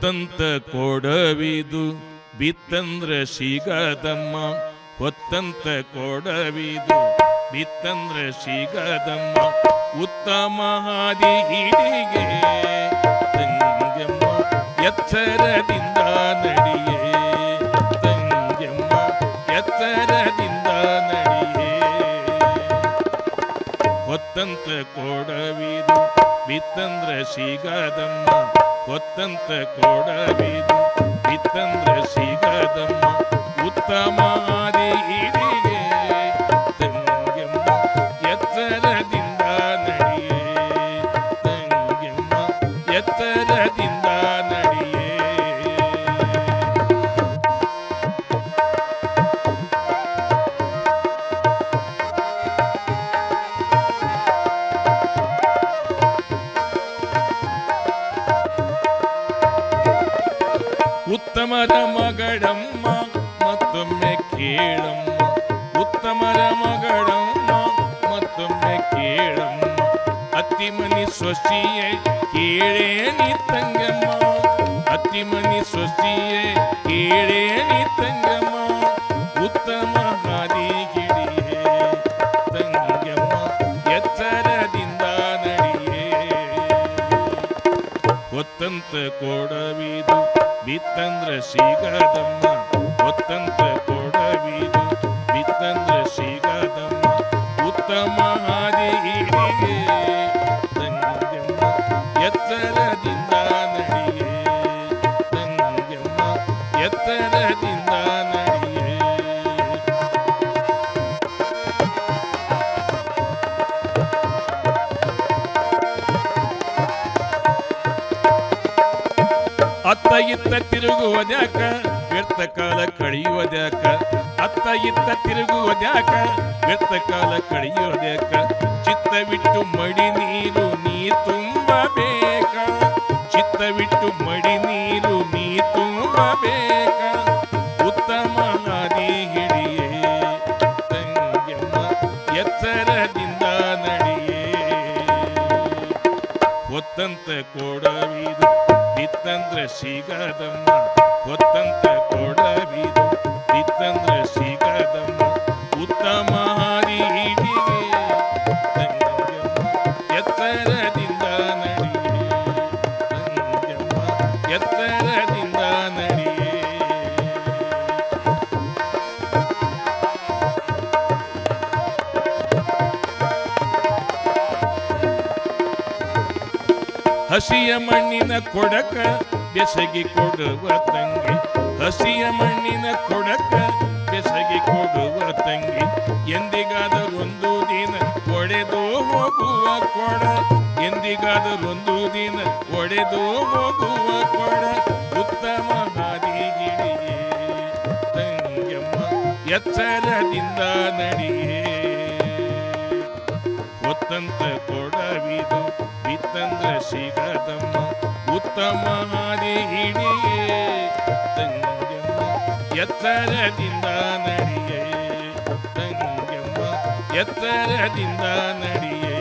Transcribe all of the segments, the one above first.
ಹೊತ್ತಂತ ಕೊಡವಿದು ಬಿತ್ತಂದ್ರ ಸಿಗದಮ್ಮ, ಹೊತ್ತಂತ ಕೊಡವಿದು ಬಿತ್ತಂದ್ರ ಸಿಗದಮ್ಮ, ಉತ್ತಮ ಹಾದಿ ಹಿಡಿಗೆ ತಂಗಮ್ಮ ಎಚ್ಚರದಿಂದ ನಡಿಯೇ, ತಂಗಮ್ಮ ಎಚ್ಚರದಿಂದ ನಡಿಯೇ. ಹೊತ್ತಂತ ಕೊಡವಿದು ಬಿತ್ತಂದ್ರ ಸಿಗದಮ್ಮ, ಹೊತ್ತಂತ ಕೊಡವಿದು ಬಿತ್ತಂದ್ರ ಸಿಗದಮ್ಮ, ಉತ್ತಮ ಹಾದಿ ಹಿಡಿಗೆ ತಂಗಮ್ಮ ಎಚ್ಚರದಿಂದ ನಡಿಯೇ, ತಂಗಮ್ಮ ಎಚ್ಚರದಿಂದ ನಡಿಯೇ. ಉತ್ತಮರ ಮಗಳಮ್ಮ ಮತ್ತೊಮ್ಮೆ ಕೇಳಮ್ಮ, ಉತ್ತಮರ ಮಗಳಮ್ಮ ಮತ್ತೊಮ್ಮೆ ಕೇಳಮ್ಮ, ಅತ್ತಿ ಮನಿ ಸೊಸಿಯೇ ಕೇಳೇನಿ ತಂಗಮ್ಮ, ಅತ್ತಿ ಮನಿ ಸೊಸಿಯೇ ಕೇಳೇನಿ ತಂಗಮ್ಮ, ಉತ್ತಮ ಹಾದಿ ಹಿಡಿಯೇ ತಂಗಮ್ಮ ಎಚ್ಚರದಿಂದ ನಡಿಯೇ. ಹೊತ್ತಂತ ಕೊಡವಿದು ಬಿತ್ತಂದ್ರ ಸಿಗದಮ್ಮ, ಹೊತ್ತಂತ ಕೊಡವಿದು ಬಿತ್ತಂದ್ರ ಸಿಗದಮ್ಮ, ಉತ್ತಮ ಹಾದಿ ಹಿಡಿಗೆ ತಂಗಮ್ಮ ಎಚ್ಚರದಿಂದ ನಡಿಯೇ, ತಂಗಮ್ಮ ಎಚ್ಚರದಿಂದ ನಡಿಯೇ. ಅತ್ತ ಇತ್ತ ತಿರುಗುವುದ್ಯಾಕ ವ್ಯರ್ಥ ಕಾಲ ಕಳೆಯುವುದ್ಯಾಕ, ಅತ್ತ ಇತ್ತ ತಿರುಗುವುದ್ಯಾಕ ವ್ಯರ್ಥ ಕಾಲ ಕಳೆಯುವುದ್ಯಾಕ, ಚಿತ್ತವಿಟ್ಟು ಮಡಿ ನೀರು ನೀ ತುಂಬಬೇಕ, ಚಿತ್ತವಿಟ್ಟು ಮಡಿ ನೀರು ನೀ ತುಂಬಬೇಕ, ಉತ್ತಮ ಹಾದಿ ಹಿಡಿಯೇ ತಂಗಮ್ಮ ಎಚ್ಚರದಿಂದ ನಡಿಯೇ. ಹೊತ್ತಂತ ಕೊಡವಿದು ಬಿತ್ತಂದ್ರ ಸಿಗದಮ್ಮ, ಹೊತ್ತಂತ ಕೊಡವಿದು ಬಿತ್ತಂದ್ರ ಸಿಗದಮ್ಮ, ಉತ್ತಮ ಹಾದಿ ಹಿಡಿಗೆ ತಂಗಮ್ಮ ಎಚ್ಚರದಿಂದ ನಡಿಯೇ, ತಂಗಮ್ಮ ಎಚ್ಚರದಿಂದ ನಡಿಯೇ. ಹಸಿಯ ಮಣ್ಣಿನ ಕೊಡಕ ಬೆಸಗಿ ಕೊಡುವ ತಂಗಿ, ಹಸಿಯ ಮಣ್ಣಿನ ಕೊಡಕ ಬೆಸಗಿ ಕೊಡುವ ತಂಗಿ, ಎಂದಿಗಾದರೊಂದು ದಿನ ಒಡೆದು ಹೋಗುವ ಕೊಡ, ಎಂದಿಗಾದರೊಂದು ದಿನ ಒಡೆದು ಹೋಗುವ ಕೊಡ, ಉತ್ತಮ ಹಾದಿ ಹಿಡಿಯೇ ತಂಗಮ್ಮ ಎಚ್ಚರದಿಂದ ನಡಿಯೇ. ಹೊತ್ತಂತ ಕೊಡವಿದು ಬಿತ್ತಂದ್ರ ಸಿಗದಮ್ಮ, ಉತ್ತಮ ಹಾದಿ ಹಿಡಿಯೇ ತಂಗಮ್ಮ ಎಚ್ಚರದಿಂದ ನಡಿಯೇ, ತಂಗಮ್ಮ ಎಚ್ಚರದಿಂದ ನಡಿಯೇ.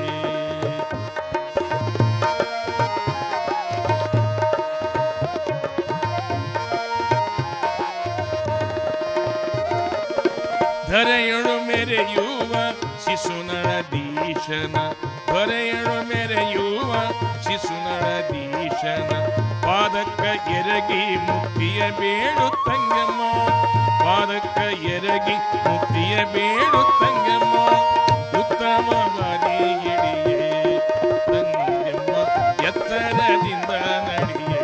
ಧರೆಯಳು ಮೆರೆಯುವ ಶಿಶುನಳದೀಶನ, ಧರೆಯಳು ಮೆರೆಯುವ ಶಿಶುನಳದೀಶನ, ಪಾದಕ್ಕ ಎರಗಿ ಮುಕ್ತಿಯ ಬೇಡು ತಂಗಮ್ಮ, ಪಾದಕ್ಕ ಎರಗಿ ಮುಕ್ತಿಯ ಬೇಡು ತಂಗಮ್ಮ, ಉತ್ತಮ ಹಾದಿ ಹಿಡಿಯೇ ತಂಗಮ್ಮ ಎಚ್ಚರದಿಂದ ನಡಿಯೇ.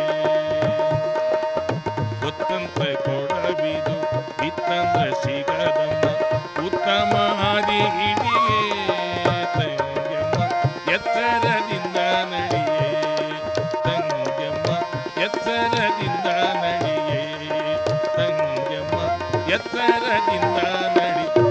ಹೊತ್ತಂತ ಕೊಡವಿದು ಬಿತ್ತಂದ್ರ ಸಿಗದಮ್ಮ, ಉತ್ತಮ ಹಾದಿ ಹಿಡಿಯೇ ತಂಗಮ್ಮ ಎಚ್ಚರದಿಂದ ನಡಿಯೇ, ತಂಗಮ್ಮ ಎಚ್ಚರದಿಂದ ನಡಿಯೇ, ತಂಗಮ್ಮ ಎಚ್ಚರದಿಂದ ನಡಿಯೇ.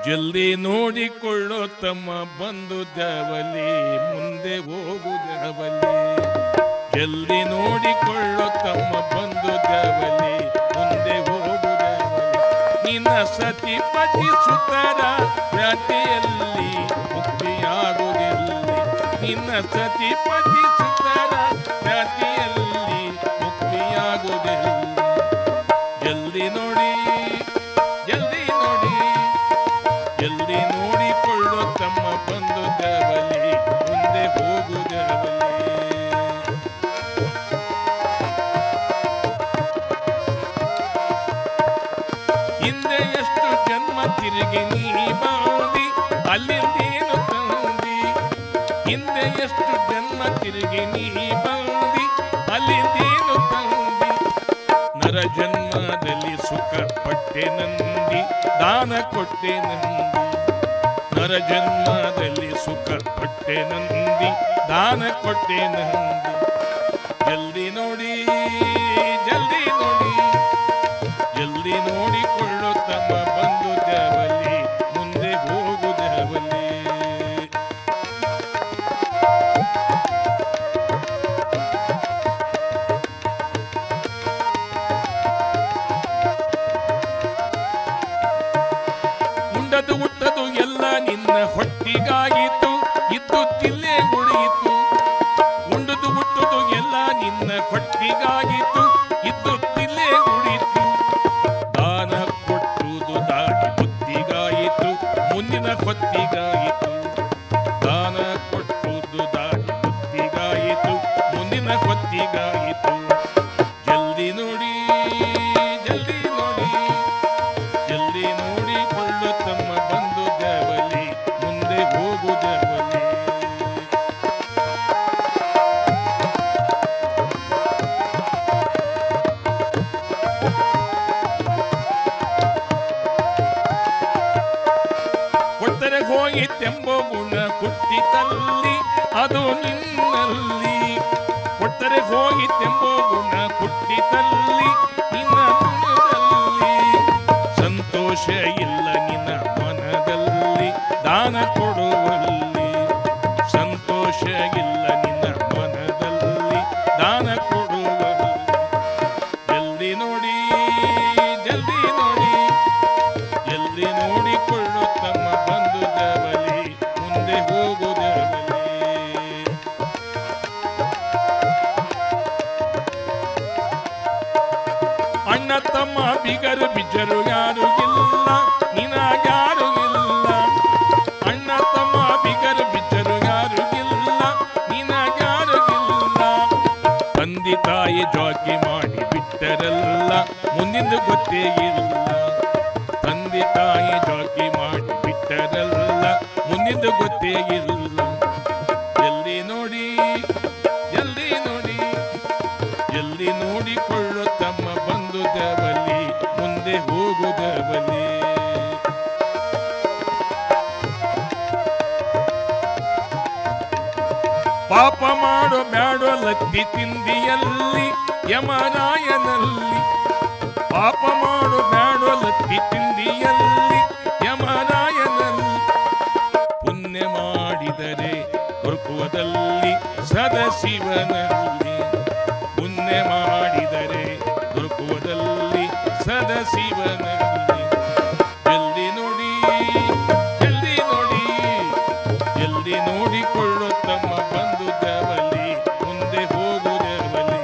ಜಲ್ದಿ ನೋಡಿಕೊಳ್ಳೋ ತಮ್ಮ ಬಂದು ದವಲಿ ಮುಂದೆ ಹೋಗುದವಲಿ, ಎಲ್ಲಿ ನೋಡಿಕೊಳ್ಳೋ ತಮ್ಮ ಬಂಧು ಜವಲಿ ಮುಂದೆ ಹೋಗುದವಲಿ ನಿನ್ನ ಸತಿಪತಿ ಸುತರ ವ್ಯಾತಿಯಲ್ಲಿ ಮುಕ್ತಿಯಾಗುವುದಿಲ್ಲ ನಿನ್ನ ಸತಿಪತಿ ಸುತರ ವ್ಯಾತಿಯಲ್ಲಿ ಮುಕ್ತಿಯಾಗುವುದಿಲ್ಲ ಜಲ್ದಿ ನೋಡಿ ಜಲ್ದಿ ನೋಡಿ ಜಲ್ದಿ ನೋಡಿಕೊಳ್ಳೋ ತಮ್ಮ ಬಂಧು ಜವಲಿ ಮುಂದೆ ಹೋಗುದವಲಿ ಹಿಂದೆ ಎಷ್ಟು ಜನ್ಮ ತಿರುಗಿ ನೀ ಬಂದಿ ಅಲ್ಲಿಂದೇನು ತಂದಿ ಹಿಂದೆ ಎಷ್ಟು ಜನ್ಮ ತಿರುಗಿ ನೀ ಬಂದಿ ಅಲ್ಲಿಂದೇನು ತಂದಿ ನರ ಜನ್ಮದಲ್ಲಿ ಸುಖ ಪಟ್ಟೆ ನಂದಿ ದಾನ ಕೊಟ್ಟೆ ನಂದಿ ನರ ಜನ್ಮದಲ್ಲಿ ಸುಖ ಪಟ್ಟೆ ನಂದಿ ದಾನ ಕೊಟ್ಟೆ ನಂದಿ ಜಲ್ದಿ ನೋಡಿ ಜಲ್ದಿ ನೋಡಿ ಜಲ್ದಿ ನೋಡಿಕೊಳ್ಳು ತಮ್ಮ ಬಂಧು ಜವಲಿ ಮುಂದೆ ಹೋಗುದವಲಿ ಉಂಡದು ಹುಟ್ಟದು ಎಲ್ಲ ನಿನ್ನ ಹೊಟ್ಟಿಗಾಯಿತು ಇದ್ದು ತಿಲ್ಲೆ ಉಳಿಯಿತು ಉಂಡದು ಹುಟ್ಟದು ಎಲ್ಲ ನಿನ್ನ ಹೊಟ್ಟಿಗಾಯಿತು ಇದ್ದು ತಿಲ್ಲೆ ಉಳಿಯಿತು ದಾನ ಕೊಟ್ಟುದು ದಾಟಿ ಬುದ್ಧಿಗಾಯಿತು ಮುಂದಿನ ಹೊತ್ತಿಗಾಯಿತು ದಾನ ಕೊಟ್ಟುದು ದಾಟಿ ಬುದ್ಧಿಗಾಯಿತು ಮುಂದಿನ ಹೊತ್ತಿಗಾಯಿತು ಜಲ್ದಿ ನೋಡಿ ಜಲ್ದಿ ನೋಡಿ ಜಲ್ದಿ ನೋಡಿಕೊಳ್ಳು ತಮ್ಮ ಬಂಧು ಜವಲಿ ಮುಂದೆ ಹೋಗುದವಲಿ ಕೊಟ್ಟರೆ ಹೋಯಿತೆಂಬೋ ಗುಣ ಹುಟ್ಟಿತಲ್ಲಿ ಅದು ನಿನ್ನಲ್ಲಿ ಕೊಟ್ಟರೆ ಹೋಯಿತೆಂಬೋ ಗುಣ ಹುಟ್ಟಿತಲ್ಲಿ ನಿನ್ನ ಮನದಲ್ಲಿ ಸಂತೋಷ ಇಲ್ಲ ನಿನ್ನ ಮನದಲ್ಲಿ ದಾನ ಕೊಡುವಲ್ಲಿ ಸಂತೋಷ ಇಲ್ಲ ನಿನ್ನ ಮನದಲ್ಲಿ ದಾನ ಕೊಡುವಲ್ಲಿ ಜಲ್ದಿ ನೋಡಿ ಜಲ್ದಿ ನೋಡಿ ಜಲ್ದಿ ನೋಡಿಕೊಳ್ಳು ತಮ್ಮ ಬಂಧು ಜವಲಿ ಮುಂದೆ ಹೋಗುದವಲಿ ಅಣ್ಣ ತಮ್ಮ ಬಿಗರು ಬಿಜ್ಜರು ಯಾರು ಇಲ್ಲ ನಿನಗ್ಯಾರು ಇಲ್ಲ ಅಣ್ಣ ತಮ್ಮ ಬಿಗರು ಬಿಜ್ಜರು ಯಾರು ಇಲ್ಲ ನಿನಗ್ಯಾರು ಇಲ್ಲ ತಂದೆ ತಾಯಿ ಜಾಕಿ ಮಾಡಿ ಬಿಟ್ಟರಲ್ಲ ಮುಂದಿಂದು ಗೊತ್ತೇ ಇಲ್ಲ ತಂದೆ ತಾಯಿ ಜಾಕಿ ಮಾಡಿ ಬಿಟ್ಟರಲ್ಲ ಮುಂದಿಂದು ಗೊತ್ತೇ ಇಲ್ಲ ಜಲ್ದಿ ನೋಡಿ ಜಲ್ದಿ ನೋಡಿ ಜಲ್ದಿ ನೋಡಿಕೊಳ್ಳು ತಮ್ಮ ಬಂಧು ಜವಲಿ ಮುಂದೆ ಹೋಗುದವಲಿ ಪಾಪ ಮಾಡೋ ಬ್ಯಾಡೋ ಲತ್ತಿ ತಿಂದಿಯಲ್ಲಿ ಯಮರಾಯನಲ್ಲಿ ಪಾಪ ಮಾಡು ಬ್ಯಾಡೋ ಲತ್ತಿ ತಿಂದಿಯಲ್ಲಿ ಯಮರಾಯನಲ್ಲಿ ಪುಣ್ಯ ಮಾಡಿದರೆ ದೊರಕುವುದಲ್ಲಿ ಸದಶಿವನಲ್ಲಿ ಪುಣ್ಯ ಮಾಡಿದರೆ ದೊರಕುವುದಲ್ಲಿ ಸದಶಿವನಲ್ಲಿ ಜಲ್ದಿ ನೋಡಿ ಜಲ್ದಿ ನೋಡಿ ಜಲ್ದಿ ನೋಡಿಕೊಳ್ಳು ತಮ್ಮ ಬಂಧು ಜವಲಿ ಮುಂದೆ ಹೋಗುದವಲಿ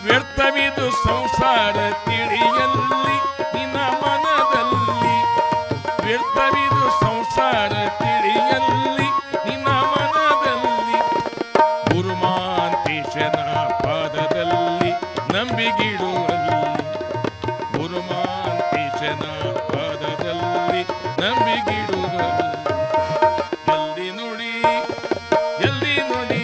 ವ್ಯರ್ಥವಿದು ಸಂಸಾರ ತಿಳಿಯಲ್ಲಿ ನಿನ್ನ ಮನದಲ್ಲಿ ವ್ಯರ್ಥವಿದು ಸಂಸಾರ ತಿಳಿಯಲ್ಲಿ ನಿನ್ನ ಮನದಲ್ಲಿ ಗುರುಮಾಂತೇಶನ ಪಾದದಲ್ಲಿ ನಂಬಿಗಿಡುವಲ್ಲಿ ಗುರುಮಾಂತೇಶನ ಪಾದದಲ್ಲಿ ನಂಬಿಗಿಡುವಲ್ಲಿ ಜಲ್ದಿ ನೋಡಿ ಜಲ್ದಿ ನೋಡಿ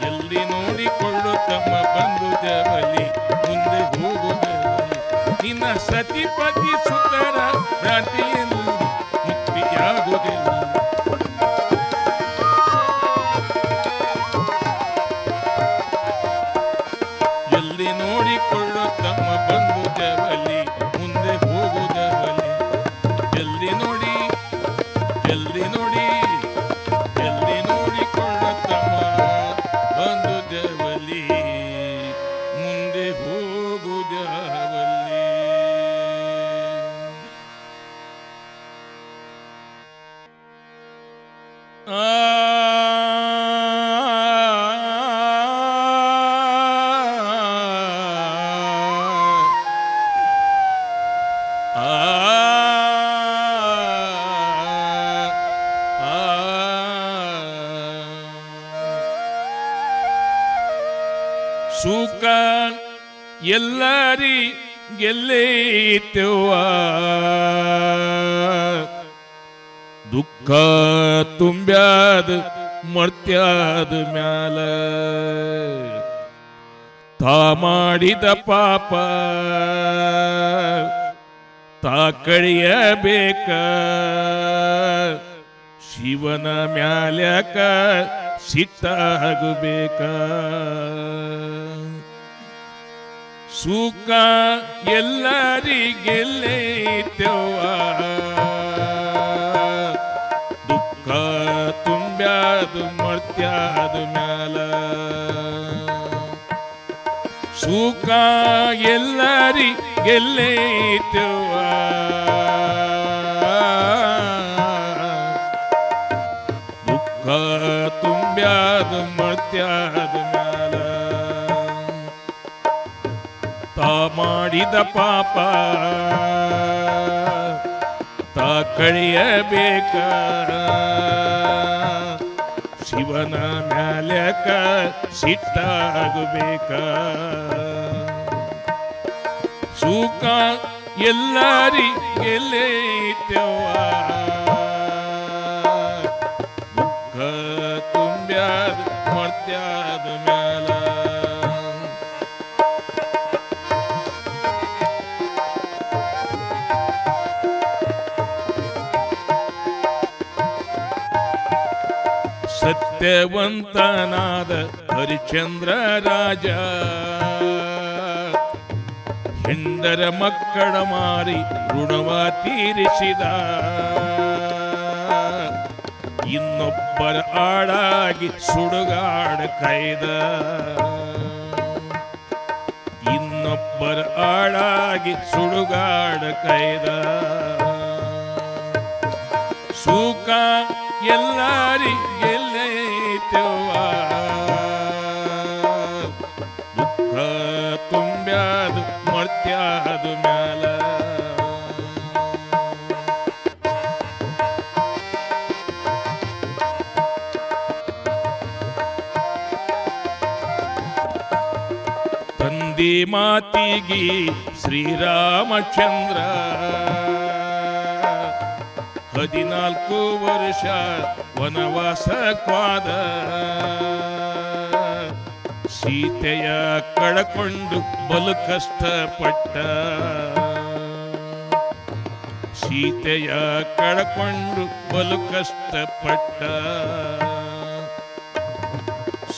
ಜಲ್ದಿ ನೋಡಿಕೊಳ್ಳು ತಮ್ಮ ಬಂಧು ಜವಲಿ ಮುಂದೆ ಹೋಗುದವಲಿ ನಿನ್ನ ಸತಿಪತಿ ಸುತರ ಭ್ರಾಂತಿಯಲ್ಲಿ ಮುಕ್ತಿಯಾಗುವುದಿಲ್ಲ ಜಲ್ದಿ ನೋಡಿಕೊಳ್ಳು ತಮ್ಮ ಬಂಧು ಜವಲಿ ಮುಂದೆ ಹೋಗುದವಲಿ ಜಲ್ದಿ ನೋಡಿ ಸುಖ ಎಲ್ಲರಿ ಗೆಲ್ಲೈತೆವ್ವ, ದುಃಖ ತುಂಬ್ಯಾದ ಮರ್ತ್ಯಾದ ಮ್ಯಾಲ, ತಾ ಮಾಡಿದ ಪಾಪ ತಾ ಕಳಿಯಬೇಕ, ಶಿವನ ಮ್ಯಾಲ್ಯಾಕ ಸಿಟ್ಟಾಗಬೇಕ. ಸುಖ ಎಲ್ಲರಿಗೆಲ್ಲೈತೆವ್ವ, ದುಃಖ ತುಂಬ್ಯಾದ ಮರ್ತ್ಯಾದ ಮ್ಯಾಲ, ಸುಖ ಎಲ್ಲರಿಗೆಲ್ಲೈತೆವ್ವ, ದುಃಖ ತುಂಬ್ಯಾದ ಮರ್ತ್ಯಾದ ಮ್ಯಾಲ, ತಾ ಮಾಡಿದ ಪಾಪ ತಾ ಕಳಿಯಬೇಕ, ಶಿವನ ಮ್ಯಾಲ್ಯಾಕ ಸಿಟ್ಟಾಗಬೇಕ. ಸುಖ ಎಲ್ಲರಿಗೆಲ್ಲೈತೆವ್ವ, ದುಃಖ ತುಂಬ್ಯಾದ ಮರ್ತ್ಯಾದ ಮ್ಯಾಲ. ಸತ್ಯವಂತನಾದ ಹರಿಶ್ಚಂದ್ರ ರಾಜ, ಹೆಂಡರ ಮಕ್ಕಳ ಮಾರಿ ಋಣವ ತೀರಿಸಿದ, ಇನ್ನೊಬ್ಬರ ಆಳಾಗಿ ಸುಡುಗಾಡ ಕೈದ, ಇನ್ನೊಬ್ಬರ ಆಳಾಗಿ ಸುಡುಗಾಡ ಕೈದ. ಸುಖ ಎಲ್ಲರಿಗೆಲ್ಲೈತೆವ್ವ, ದುಃಖ ತುಂಬ್ಯಾದ ಮರ್ತ್ಯಾದ ಮ್ಯಾಲ. ತಂದೆ ಮಾತಿಗೆ ಶ್ರೀರಾಮಚಂದ್ರ 14 ವರ್ಷ ವನವಾಸ ಕ್ವಾದ, ಸೀತೆಯ ಕಳಕೊಂಡು ಬಲು ಕಷ್ಟಪಟ್ಟ, ಸೀತೆಯ ಕಳಕೊಂಡು ಬಲು ಕಷ್ಟಪಟ್ಟ.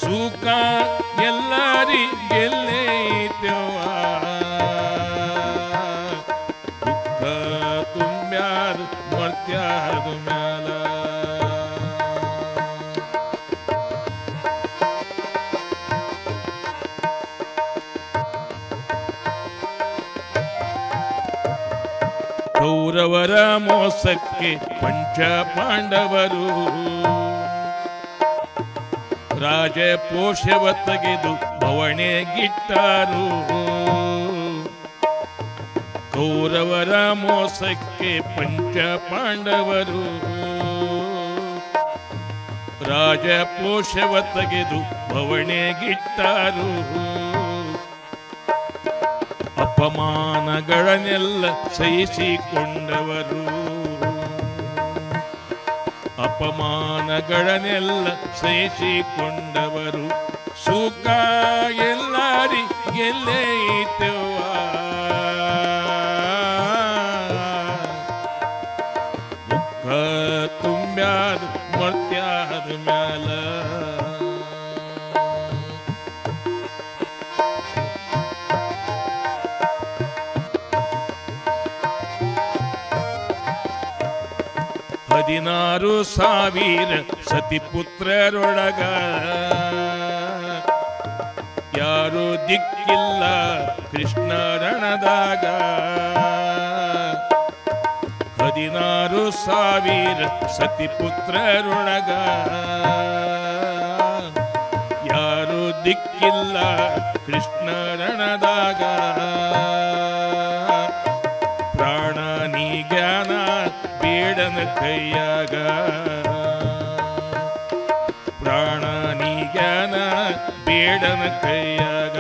ಸುಖ ಎಲ್ಲರಿಗೆಲ್ಲೈತೆವ್ವ, ದುಃಖ ತುಂಬ್ಯಾದ ಮರ್ತ್ಯಾದ ಮ್ಯಾಲ. ಕೌರವರ ಮೋಸಕ್ಕೆ ಪಂಚ ಪಾಂಡವರು, ರಾಜಪೋಷವ ತೆಗೆದು ಬವಣೆಗಿಟ್ಟರು. ಕೌರವರ ಮೋಸಕ್ಕೆ ಪಂಚ ಪಾಂಡವರು, ರಾಜಪೋಷವ ತೆಗೆದು ಬವಣೆಗಿಟ್ಟರು. ಅಪಮಾನಗಳನ್ನೆಲ್ಲ ಸಹಿಸಿಕೊಂಡವರು, ಅಪಮಾನಗಳನ್ನೆಲ್ಲ ಸಹಿಸಿಕೊಂಡವರು. ಸುಖ ಎಲ್ಲರಿಗೆಲ್ಲೈತೆವ್ವ, ದುಃಖ ತುಂಬ್ಯಾದ ಮರ್ತ್ಯಾದ ಮ್ಯಾಲ. ಹದಿನಾರು ಸಾವಿರ ಸತಿಪುತ್ರರೊಳಗ ಯಾರು ದಿಕ್ಕಿಲ್ಲ ಕೃಷ್ಣ ರಣದಾಗ. 16 ಸಾವಿರ ಸತಿಪುತ್ರರೊಳಗ ಯಾರು ದಿಕ್ಕಿಲ್ಲ ಕೃಷ್ಣ ರಣದಾಗ. ಪ್ರಾಣ ನೀ ಜ್ಞಾನ ಬೇಡನ ಕೈಯಾಗ, ಪ್ರಾಣ ನೀ ಜ್ಞಾನ ಬೇಡನ ಕೈಯಾಗ.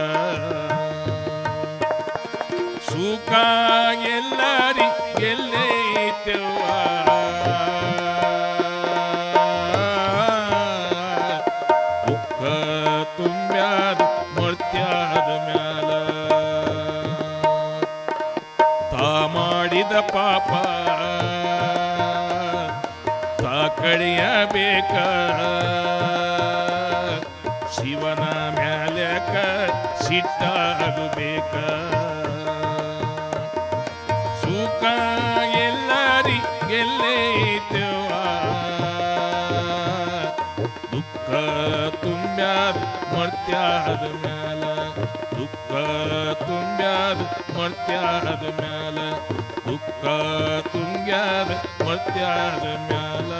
ಪಾಪ ತಾ ಕಡಿಯಬೇಕ ಶಿವನ ಮ್ಯಾಲಕ ಸಿಟ್ಟಾಗಬೇಕ ಸುಖ ಎಲ್ಲರಿಗೆಲ್ಲೈತವ ದುಃಖ ತುಂಬ್ಯಾದ ಮರ್ತ್ಯಾದ ಮ್ಯಾಲ ದುಃಖ ತುಂಬ್ಯಾದ ಮರ್ತ್ಯಾದ ಮ್ಯಾಲ ದುಃಖ ತುಂಬ್ಯಾದ ಮರ್ತ್ಯಾದ ಮ್ಯಾಲ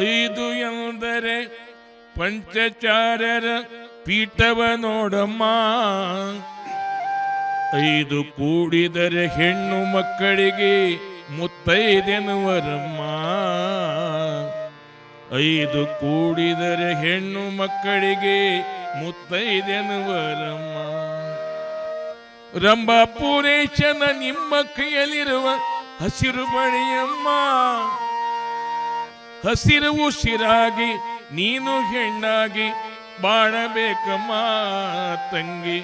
ಐದು ಎಂದರೆ ಪಂಚಚಾರ್ಯರ ಪೀಠವ ನೋಡಮ್ಮ ಐದು ಕೂಡಿದರೆ ಹೆಣ್ಣು ಮಕ್ಕಳಿಗೆ ಮುತ್ತೈದೆನುವರಮ್ಮ ಐದು ಕೂಡಿದರೆ ಹೆಣ್ಣು ಮಕ್ಕಳಿಗೆ ಮುತ್ತೈದೆನುವರಮ್ಮ ರಂಭಾಪುರೇಶನ ನಿಮ್ಮ ಕೈಯಲ್ಲಿರುವ ಹಸಿರು ಬಳಿಯಮ್ಮ ಹಸಿರು ಉಸಿರಾಗಿ ನೀನು ಹೆಣ್ಣಾಗಿ ಬಾಳಬೇಕಮ್ಮ ತಂಗಿ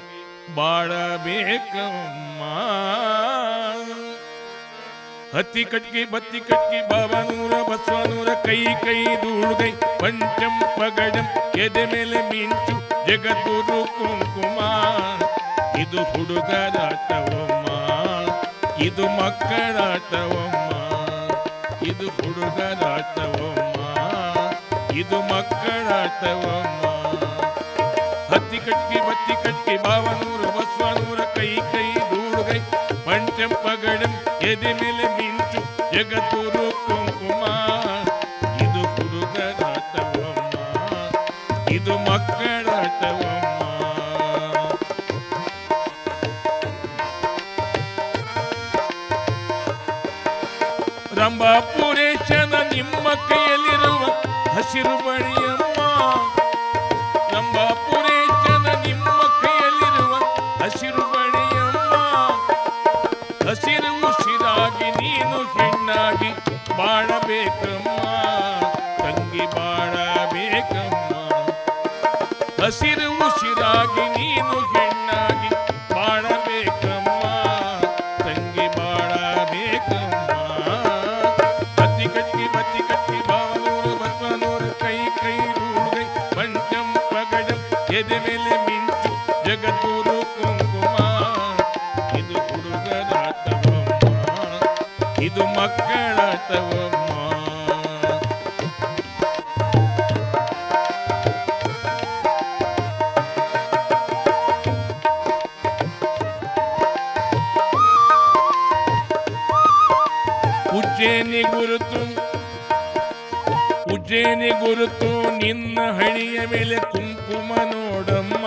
ಬಾಳಬೇಕಮ್ಮ ಹತ್ತಿ ಕಟ್ಟಿ ಬತ್ತಿ ಕಟ್ಟಿ ಬಾಬನೂರ ಬಸವನೂರ ಕೈ ಕೈ ದೂಳ್ಗೈ ಪಂಚಂ ಪಗಡಂ ಎದೆ ಮೇಲೆ ಮಿಂಚು ಜಗದ್ಗುರು ಕುಂಕುಮ ಇದು ಹುಡುಗರಾಟವಮ್ಮ ಇದು ಮಕ್ಕಳಾಟವಮ್ಮ ಇದು ಹುಡುಗರಾಟವಮ್ಮ ಇದು ಮಕ್ಕಳಾಟವಮ್ಮ ಹತ್ತಿ ಕಟ್ಟಿ ಬತ್ತಿ ಕಟ್ಟಿ ಬಾವನೂರ ಬಸವನೂರ ಕೈ ಕೈ ದೂಡುಗೈ ಪಂಚಂಪಗಡಂ ಎದೆ ಮೇಲೆ ಮಿಂಚು ಜಗದ್ಗುರು ಕುಂಕುಮ ಇದು ಹುಡುಗರಾಟವಮ್ಮ ಇದು ಮಕ್ಕಳಾಟವಮ್ಮ ರಂಭಾಪುರೇಶನ ನಿಮ್ಮ ಕೈಯಲ್ಲಿರುವ ಹಸಿರು ಬಳಿಯಮ್ಮ ರಂಭಾಪುರೇಶನ ನಿಮ್ಮ ಕೈಯಲ್ಲಿರುವ ಹಸಿರು ಬಳಿಯಮ್ಮ ಹಸಿರು ಉಸಿರಾಗಿ ನೀನು ಹೆಣ್ಣಾಗಿ ಬಾಳಬೇಕಮ್ಮ ತಂಗಿ ಬಾಳಬೇಕಮ್ಮ ಹಸಿರು ಉಸಿರಾಗಿ ನೀನು ಹೆಣ್ಣಾಗಿ ಬಾಳಬೇಕಮ್ಮ ತಂಗಿ ಬಾಳಬೇಕಮ್ಮ ಬತ್ತಿ ಕಟ್ಟಿ ಬಾವನೂರು ಬಸವನೂರು ಕೈ ಕೈ ದೂಳ್ಗೈ ಪಂಚಂ ಪಗಡಂ ಎದೆ ಮೇಲೆ ಮಿಂಚು ಜಗದ್ಗುರು ಕುಂಕುಮ ಇದು ಹುಡುಗರಾಟವಮ್ಮ ಇದು ಮಕ್ಕಳಾಟವಮ್ಮ ಉಜ್ಜೇನಿ ಗುರುತು ನಿನ್ನ ಹಣಿಯ ಮೇಲೆ ಕುಂಕುಮ ನೋಡಮ್ಮ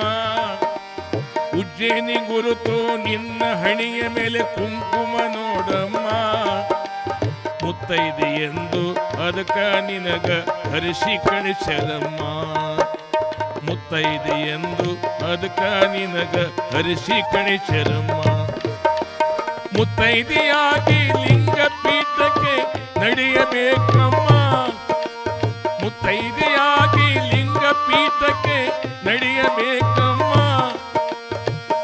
ಉಜ್ಜೇನಿ ಗುರುತು ನಿನ್ನ ಹಣಿಯ ಮೇಲೆ ಕುಂಕುಮ ನೋಡಮ್ಮ ಮುತ್ತೈದೆ ಎಂದು ಅದಕ್ಕ ನಿನಗ ಹರಿಸಿ ಕಳಿಸರಮ್ಮ ಮುತ್ತೈದೆ ಎಂದು ಅದಕ್ಕ ನಿನಗ ಹರಿಸಿ ಕಳಿಸರಮ್ಮ ಮುತ್ತೈದೆಯಾಗಿ ಲಿಂಗ ಪೀಠಕ್ಕೆ ನಡೆಯಬೇಕಮ್ಮ ಮುತ್ತೈದೆಯಾಗಿ ಲಿಂಗ ಪೀಠಕ್ಕೆ ನಡೆಯಬೇಕಮ್ಮ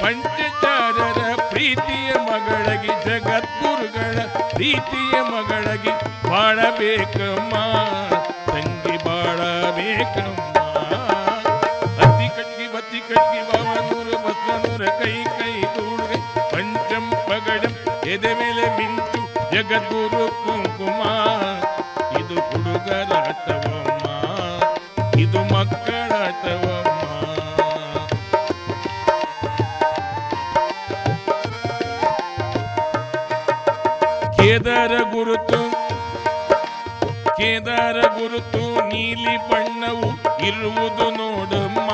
ಪಂಚಚಾರ್ಯರ ಪ್ರೀತಿಯ ಮಗಳಗಿ ಜಗದ್ಗುರುಗಳ ಪ್ರೀತಿಯ ಮಗಳಗಿ ಬಾಳಬೇಕಮ್ಮ ತಂಗಿ ಬಾಳಬೇಕಮ್ಮ ಹತ್ತಿ ಕಟ್ಟಿ ಬತ್ತಿ ಕಟ್ಟಿ ಬಾವನೂರು ಬಸವನೂರ ಕೈ ಕೈ ದೂಳ್ಗೈ ಪಂಚಂ ಪಗಡಂ ಎದೆ ಮೇಲೆ ಮಿಂಚು ಜಗದ್ಗುರು ಕುಂಕುಮ ಇದು ಹುಡುಗರಾಟವಮ್ಮ ಇದು ಮಕ್ಕಳಾಟವಮ್ಮ ಕೇದಾರ ಗುರುತು ನೀಲಿ ಬಣ್ಣವು ಇರುವುದು ನೋಡಮ್ಮ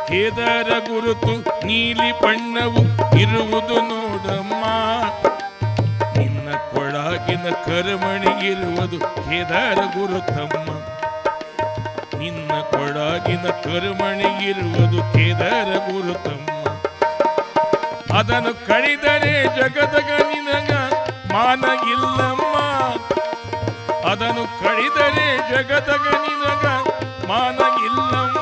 ಕೇದಾರ ಗುರುತು ನೀಲಿ ಬಣ್ಣವು ಇರುವುದು ನೋಡಮ್ಮ ನಿನ್ನ ಕೊಳಗಿನ ಕರಮಣಿ ಇರುವುದು ಕೇದಾರ ಗುರುತಮ್ಮ ನಿನ್ನ ಕೊಳಗಿನ ಕರಮಣಿ ಇರುವುದು ಕೇದಾರ ಗುರುತಮ್ಮ ಅದನ್ನು ಕಡಿದರೆ ಜಗದಗ ನಿನಗ ಮಾನ ಇಲ್ಲಮ್ಮ. ಅದನ್ನು ಕಡಿದರೆ ಜಗದಗ ನಿನಗ ಮಾನ ಇಲ್ಲಮ್ಮ.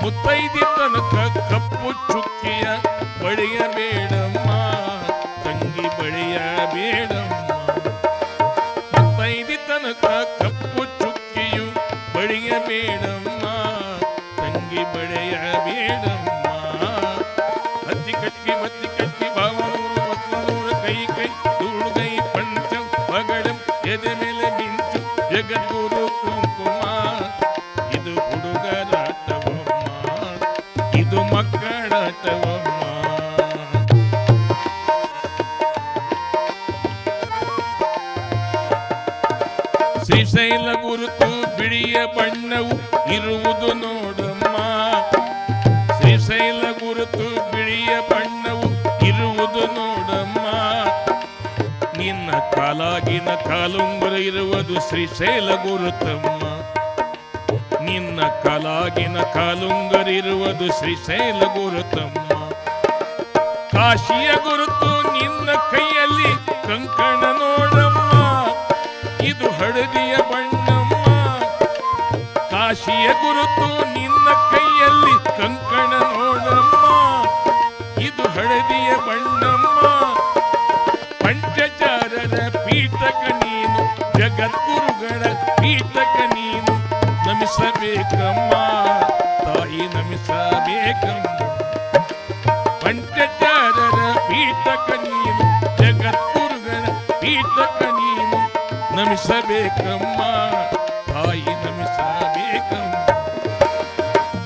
ಮುತ್ತೈದಿ ತನಕ ಕಪ್ಪು ಚುಕ್ಕಿಯ ಬಳಿಯಬೇಡಮ್ಮ, ತಂಗಿ ಬಳಿಯಬೇಡಮ್ಮ. ಮುತ್ತೈದಿ ತನಕ ಕಪ್ಪು ಚುಕ್ಕಿಯು ಬಳಿಯಬೇಡಮ್ಮ, ತಂಗಿ ಬಳಿಯಬೇಡಮ್ಮ. ಹತ್ತಿ ಕಟ್ಟಿ ಬತ್ತಿ ಕಟ್ಟಿ ಬಾವನೂರು ಮಕ್ಕಳೂರು ಕೈ ಕೈ ಧೂಳುಗೈ ಪಂಚಂ ಪಗಡಂ ಎದೆ ಮೇಲೆ ಮಿಂಚು ಜಗದ್ಗುರು ಕುಂಕುಮ. ಇದು ಹುಡುಗರಾಟವಮ್ಮ, ಇದು ಮಕ್ಕಳಾಟವಮ್ಮ. ಶ್ರೀಶೈಲ ಗುರುತು ಬಿಳಿಯ ಬಣ್ಣವು ಇರುವುದು ನೋಡಮ್ಮ. ಶ್ರೀಶೈಲ ಗುರುತು ಬಿಳಿಯ ಬಣ್ಣವು ಇರುವುದು ನೋಡಮ್ಮ. ನಿನ್ನ ಕಾಲಾಗಿನ ಕಾಲುಂಗುರ ಇರುವುದು ಶ್ರೀಶೈಲ ಗುರುತಮ್ಮ. ನಿನ್ನ ಕಾಲಾಗಿನ ಕಾಲುಂಗುರ ಇರುವುದು ಶ್ರೀಶೈಲ ಗುರುತಮ್ಮ. ಕಾಶಿಯ ಗುರುತು ನಿನ್ನ ಕೈಯಲ್ಲಿ ಕಂಕಣ ನೋಡಮ್ಮ, ಇದು ಹಳದಿಯ ಬಣ್ಣಮ್ಮ. ಕಾಶಿಯ ಗುರುತು ನಿನ್ನ ಕೈಯಲ್ಲಿ ಕಂಕಣ ನೋಡಮ್ಮ, ಇದು ಹಳದಿಯ ಬಣ್ಣಮ್ಮ. ಪಂಚಚಾರರ ಪೀಠಕ ನೀನು, ಜಗದ್ಗುರುಗಳ ಪೀಠಕ ನೀನು, ನಮಿಸಬೇಕಮ್ಮ ತಾಯಿ ನಮಿಸಬೇಕಮ್ಮ. ಪಂಚಚಾರರ ಪೀಠಕ ನೀನು, ಜಗದ್ಗುರುಗಳ ಪೀಠಕ ನೀನು, ನಮಿಸಬೇಕಮ್ಮ ತಾಯಿ ನಮಿಸಬೇಕಮ್ಮ.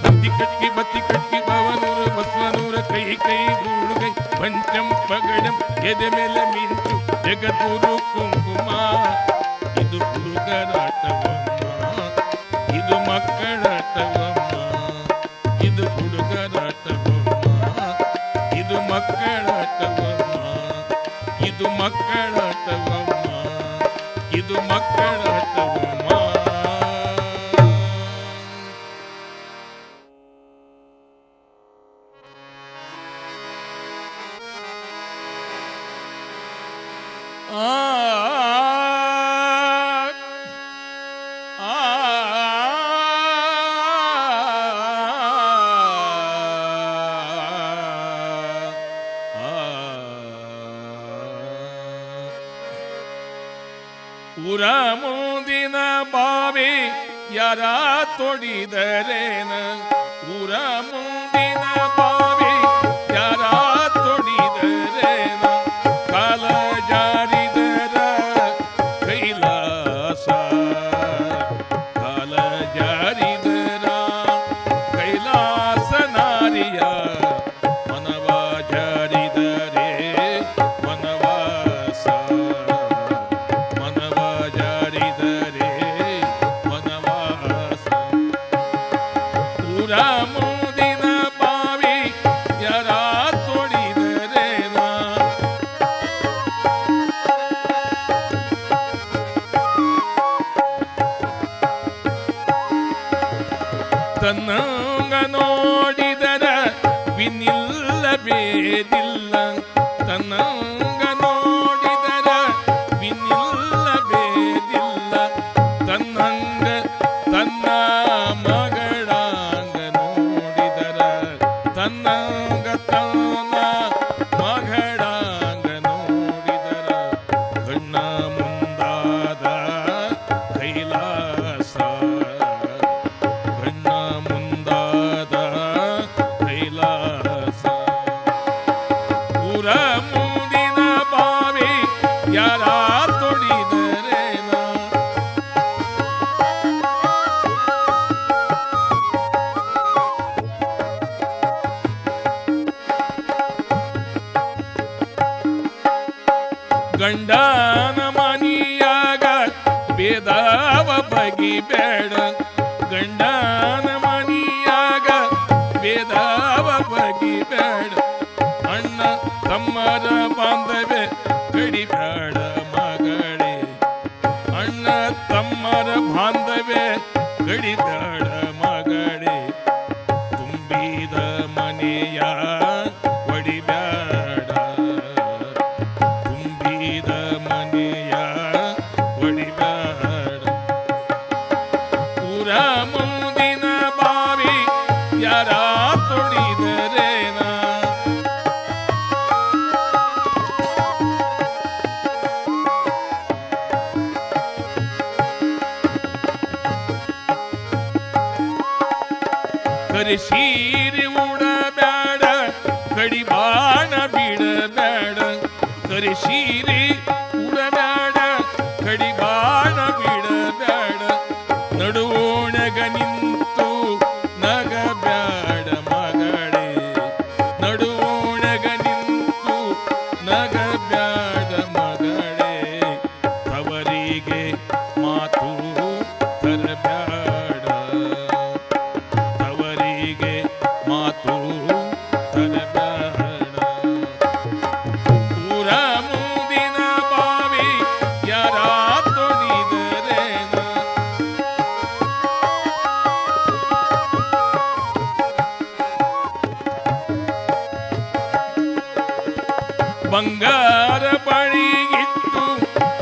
ಬತ್ತಿ ಕಟ್ಟಿ ಬತ್ತಿ ಕಟ್ಟಿ ಭವನೂರು ಬಸವನೂರ ಕೈ ಕೈ ಧೂಳುಗೈ ಪಂಚಂ ಪಗಡಂ ಎದೆ ಮೇಲೆ ಮಿಂಚು ಜಗದ್ಗುರು ಕುಂಕುಮ. ಇದು ಹುಡುಗರಾಟವಮ್ಮ, ಇದು ಮಕ್ಕಳಾಟವಮ್ಮ. ಇದು ಹುಡುಗರಾಟವಮ್ಮ, ಇದು ಮಕ್ಕಳಾಟವಮ್ಮ. ಇದು ಮಕ್ಕಳಾಟವಮ್ಮ, ಇದು ಮಕ್ಕಳಾಟವಮ್ಮ. ಊರ ಮುಂದಿನ ಬಾವಿ ಯಾರ ತೊಡಿದರೇನ, ಊರ ಮುಂದಿನ ಬಾವಿ ಯಾರ ತೊಡಿದರೇನ. ಕಾಲ ಜಾರಿದರ ಕೈಲಾಸ, ಕಾಲ ಜಾರಿದರ ಕೈಲಾಸ ನಾರಿಯ. ಮನವ ಜಾರಿದರೆ ವನವಾಸ, ಮನವ ಜಾರಿದರೆ ವನವಾಸ. ಊರ ಮುಂದಿನ ಬಾವಿ ಯಾರ ತೊಡಿದರೇನ. ತನ್ನಂಗ ನೋಡಿದರ ಬಿನ್ನಿಲ್ಲಬೇದಿಲ್ಲ, ತನ್ನಂಗ ನೋಡಿದರ ಬಿನ್ನಿಲ್ಲಬೇದಿಲ್ಲ. ತನ್ನಂಗ ತನ್ನ ಮಗಳಂಗ ನೋಡಿದರ, ತನ್ನಂಗ ತನ್ನ ಮಗಳಂಗ ನೋಡಿದರ. ಕಣ್ಣ ಮುಂದಾದ ಕೈಲಾಸ, ಕಣ್ಣ ಮುಂದಾದ ಕೈಲಾಸ. ಊರ ಮುಂದಿನ ಬಾವಿ ಯಾರ ತೊಡಿದರೇನ. ಗಂಡನ ಮನಿಯಾಗ ಬೇದಾವ ಬಗಿಬೇಡ, ಗಂಡನ ಮನಿಯಾಗ ಬೇದಾವ ಬಗಿಬೇಡ. ಅಣ್ಣ ತಮ್ಮರ ಬಾಂಧವ್ಯ ಕಡಿಬೇಡ ಮಗಳೇ, ಅಣ್ಣ ತಮ್ಮರ ಬಾಂಧವ್ಯ ಕಡಿಬೇಡ ಮಗಳೇ. ತುಂಬಿದ ಮನೆಯ ಒಡಿ ಕರಿಸೀರಿ ಉಡಬ್ಯಾಡ ಕಡಿಬಾಣ ಬಿಡಬ್ಯಾಡ ಕರಿಸೀರಿ ಉಡಬ್ಯಾಡ ಕಡಿಬಾಣ ಬಿಡಬ್ಯಾಡ ನಡುವೋಣಗ ನಿಂತು ನಗಬ್ಯಾಡ ಮಗಳೇ ನಡುವೋಣಗ ನಿಂತು ನಗಬ್ಯಾಡ ಮಗಳೇ ತವರಿಗೆ ಮಾತು ತರಬ್ಯಾಡ ತವರಿಗೆ ಮಾತು ತರಬ್ಯಾಡ ಊರ ಮುಂದಿನ ಬಾವಿ ಯಾರ ತೊಡಿದರೇನ ಬಂಗಾರ ಬಳಿಗಿಟ್ಟು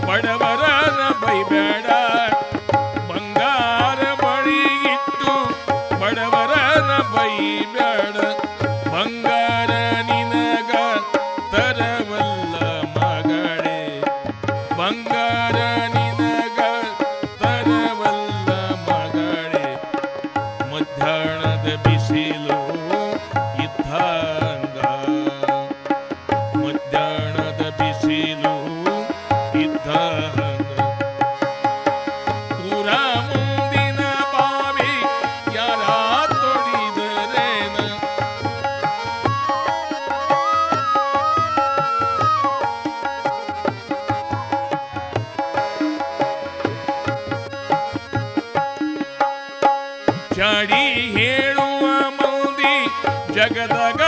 ಬಡವರನ ಬೈಬೇಡ ಬಂಗಾರ ಬಳಿಗಿಟ್ಟು ಬಡವರನ ಬೈಬೇಡ ಬಂಗಾರ ನಿನಗ ತರವಲ್ಲ ಮಗಳೇ ಬಂಗಾರ ನಿನಗ ತರವಲ್ಲ ಮಗಳೇ ಮಧ್ಯಾಹ್ನದ ಬಿಸಿಲು ಇದ್ದಂಗ ಮಧ್ಯಾಹ್ನದ ಬಿಸಿಲು ಇದ್ದಂಗ ಊರ ಮುಂದಿನ ಬಾವಿ ಯಾರ ತೊಡಿದರೇನ ಚಾಡಿ ಹೇಳುವ ಮಂದಿ ಜಗದಾಗ